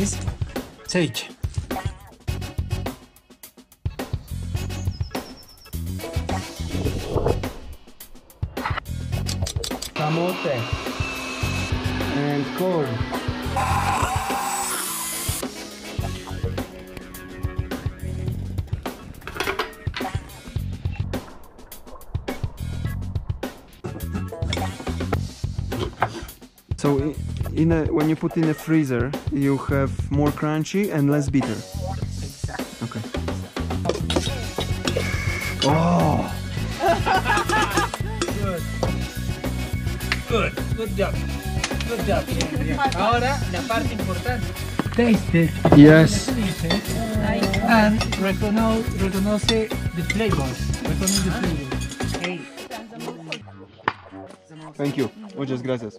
is ceviche. Camote and corn. So when you put in a freezer, you have more crunchy and less bitter. Exactly. Okay. Oh! Good job. Good job. Ahora la parte importante. Taste it. Yes. And reconoce the flavors. Reconoce the flavors. Okay. Thank you. Muchas gracias.